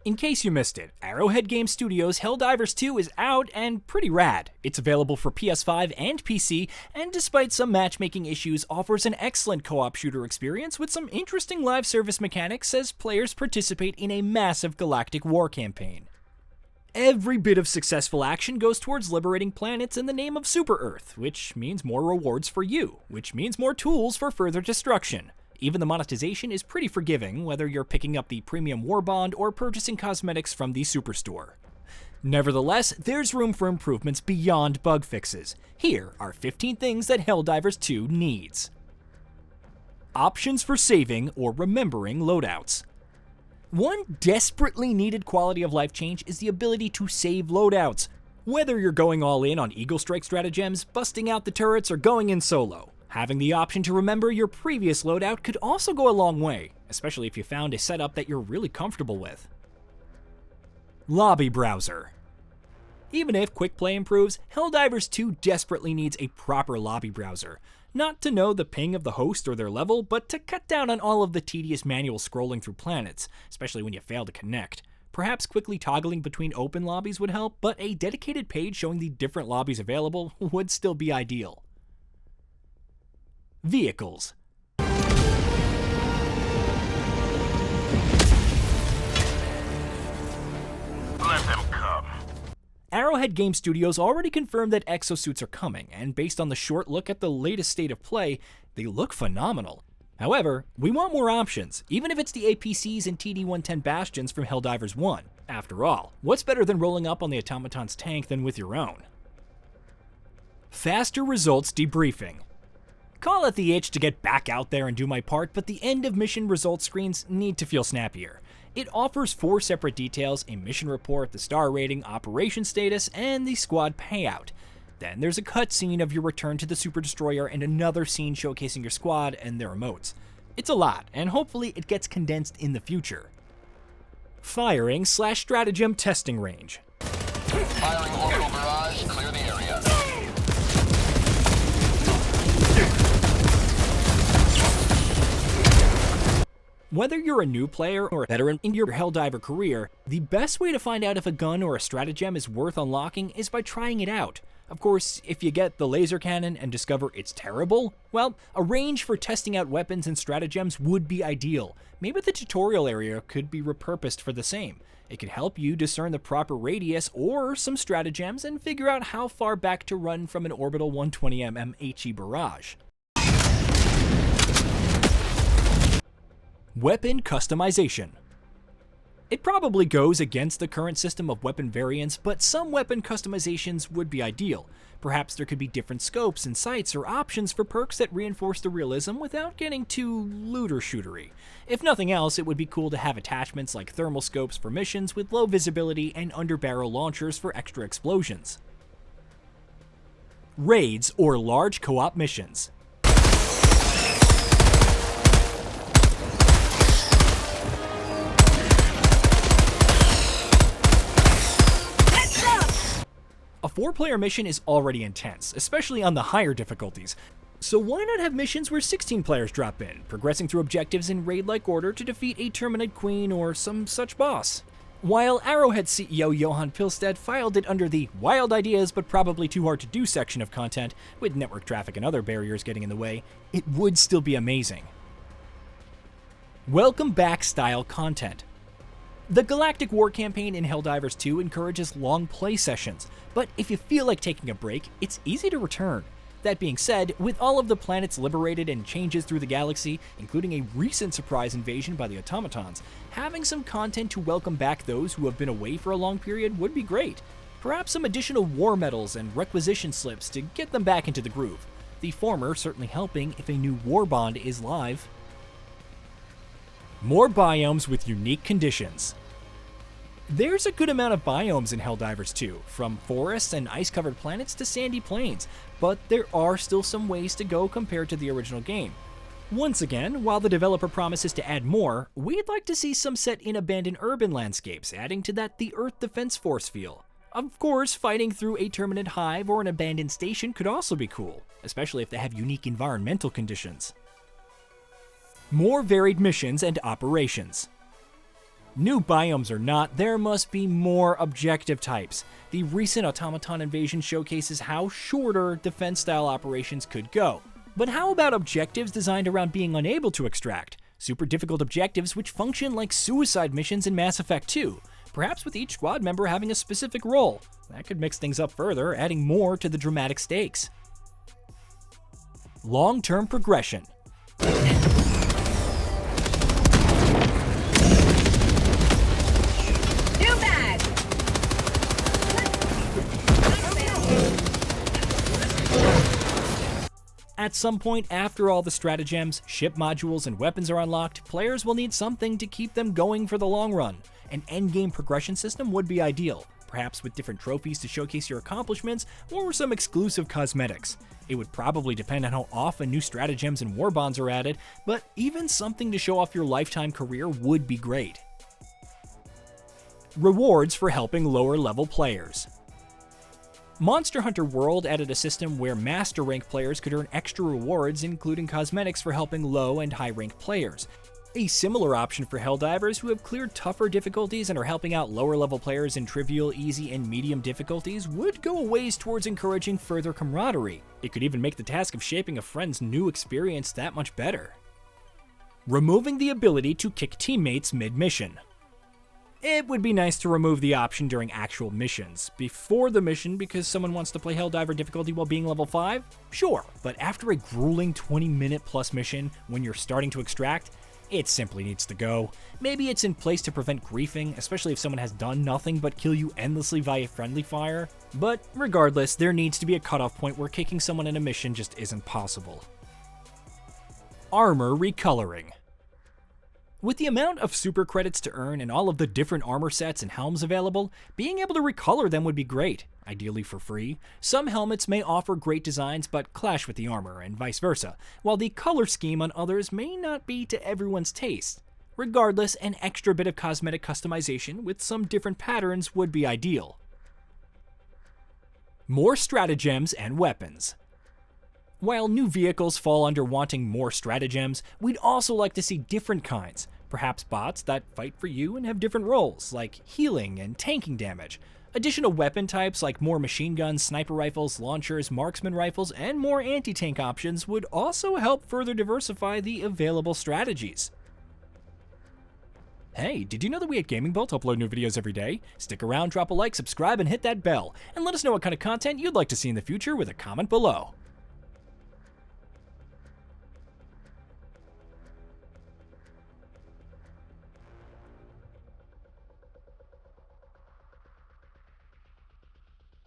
In case you missed it, Arrowhead Game Studios' Helldivers 2 is out and pretty rad. It's available for PS5 and PC, and despite some matchmaking issues, offers an excellent co-op shooter experience with some interesting live service mechanics as players participate in a massive galactic war campaign. Every bit of successful action goes towards liberating planets in the name of Super Earth, which means more rewards for you, which means more tools for further destruction. Even the monetization is pretty forgiving, whether you're picking up the premium war bond or purchasing cosmetics from the superstore. Nevertheless, there's room for improvements beyond bug fixes. Here are 15 things that Helldivers 2 needs. Options for saving or remembering loadouts. One desperately needed quality of life change is the ability to save loadouts. Whether you're going all in on Eagle Strike stratagems, busting out the turrets, or going in solo, having the option to remember your previous loadout could also go a long way, especially if you found a setup that you're really comfortable with. Lobby Browser. Even if quick play improves, Helldivers 2 desperately needs a proper lobby browser. Not to know the ping of the host or their level, but to cut down on all of the tedious manual scrolling through planets, especially when you fail to connect. Perhaps quickly toggling between open lobbies would help, but a dedicated page showing the different lobbies available would still be ideal. Vehicles. Let them come. Arrowhead Game Studios already confirmed that exosuits are coming, and based on the short look at the latest state of play, they look phenomenal. However, we want more options, even if it's the APCs and TD-110 Bastions from Helldivers 1. After all, what's better than rolling up on the Automaton's tank than with your own? Faster results debriefing. Call it the itch to get back out there and do my part, but the end of mission results screens need to feel snappier. It offers 4 separate details: a mission report, the star rating, operation status, and the squad payout. Then there's a cutscene of your return to the Super Destroyer and another scene showcasing your squad and their emotes. It's a lot, and hopefully it gets condensed in the future. Firing/stratagem testing range. Firing orbital barrage, clear the area. Whether you're a new player or a veteran in your Helldiver career, the best way to find out if a gun or a stratagem is worth unlocking is by trying it out. Of course, if you get the laser cannon and discover it's terrible, well, a range for testing out weapons and stratagems would be ideal. Maybe the tutorial area could be repurposed for the same. It could help you discern the proper radius or some stratagems and figure out how far back to run from an orbital 120mm HE barrage. Weapon customization. It probably goes against the current system of weapon variants, but some weapon customizations would be ideal. Perhaps there could be different scopes and sights or options for perks that reinforce the realism without getting too looter-shootery. If nothing else, it would be cool to have attachments like thermal scopes for missions with low visibility and under-barrel launchers for extra explosions. Raids or large co-op missions. A 4-player mission is already intense, especially on the higher difficulties. So why not have missions where 16 players drop in, progressing through objectives in raid-like order to defeat a Terminid Queen or some such boss? While Arrowhead CEO Johan Pilstead filed it under the wild ideas but probably too hard to do section of content, with network traffic and other barriers getting in the way, it would still be amazing. Welcome back style content. The Galactic War campaign in Helldivers 2 encourages long play sessions, but if you feel like taking a break, it's easy to return. That being said, with all of the planets liberated and changes through the galaxy, including a recent surprise invasion by the Automatons, having some content to welcome back those who have been away for a long period would be great. Perhaps some additional war medals and requisition slips to get them back into the groove. The former certainly helping if a new war bond is live. More biomes with unique conditions. There's a good amount of biomes in Helldivers 2, from forests and ice-covered planets to sandy plains, but there are still some ways to go compared to the original game. Once again, while the developer promises to add more, we'd like to see some set in abandoned urban landscapes, adding to that the Earth Defense Force feel. Of course, fighting through a Terminid hive or an abandoned station could also be cool, especially if they have unique environmental conditions. More varied missions and operations. New biomes or not, there must be more objective types. The recent Automaton invasion showcases how shorter defense-style operations could go. But how about objectives designed around being unable to extract? Super difficult objectives which function like suicide missions in Mass Effect 2, perhaps with each squad member having a specific role. That could mix things up further, adding more to the dramatic stakes. Long-term progression. At some point after all the stratagems, ship modules, and weapons are unlocked, players will need something to keep them going for the long run. An endgame progression system would be ideal, perhaps with different trophies to showcase your accomplishments or some exclusive cosmetics. It would probably depend on how often new stratagems and war bonds are added, but even something to show off your lifetime career would be great. Rewards for helping lower level players. Monster Hunter World added a system where master rank players could earn extra rewards, including cosmetics for helping low and high rank players. A similar option for Helldivers, who have cleared tougher difficulties and are helping out lower level players in trivial, easy, and medium difficulties, would go a ways towards encouraging further camaraderie. It could even make the task of shaping a friend's new experience that much better. Removing the ability to kick teammates mid-mission. It would be nice to remove the option during actual missions. Before the mission, because someone wants to play Helldiver difficulty while being level 5? Sure, but after a grueling 20-minute plus mission, when you're starting to extract, it simply needs to go. Maybe it's in place to prevent griefing, especially if someone has done nothing but kill you endlessly via friendly fire. But regardless, there needs to be a cutoff point where kicking someone in a mission just isn't possible. Armor recoloring. With the amount of super credits to earn and all of the different armor sets and helms available, being able to recolor them would be great, ideally for free. Some helmets may offer great designs but clash with the armor, and vice versa, while the color scheme on others may not be to everyone's taste. Regardless, an extra bit of cosmetic customization with some different patterns would be ideal. More stratagems and weapons. While new vehicles fall under wanting more stratagems, we'd also like to see different kinds. Perhaps bots that fight for you and have different roles, like healing and tanking damage. Additional weapon types like more machine guns, sniper rifles, launchers, marksman rifles, and more anti-tank options would also help further diversify the available strategies. Hey, did you know that we at Gaming Bolt upload new videos every day? Stick around, drop a like, subscribe, and hit that bell. And let us know what kind of content you'd like to see in the future with a comment below.